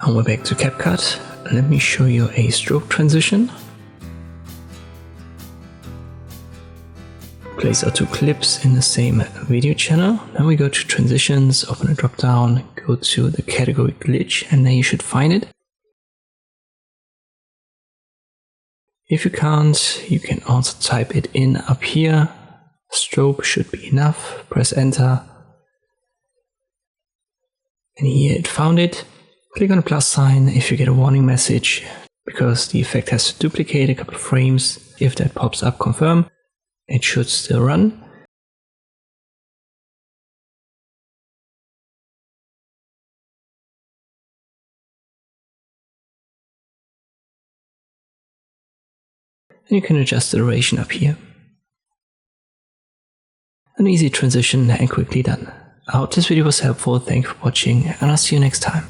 And we're back to CapCut. Let me show you a strobe transition. Place our two clips in the same video channel. Then we go to transitions, open a drop down, go to the category glitch, and then you should find it. If you can't, you can also type it in up here. Strobe should be enough. Press enter. And here it found it. Click on the plus sign if you get a warning message, because the effect has to duplicate a couple of frames. If that pops up, confirm. It should still run. And you can adjust the duration up here. An easy transition and quickly done. I hope this video was helpful. Thank you for watching, and I'll see you next time.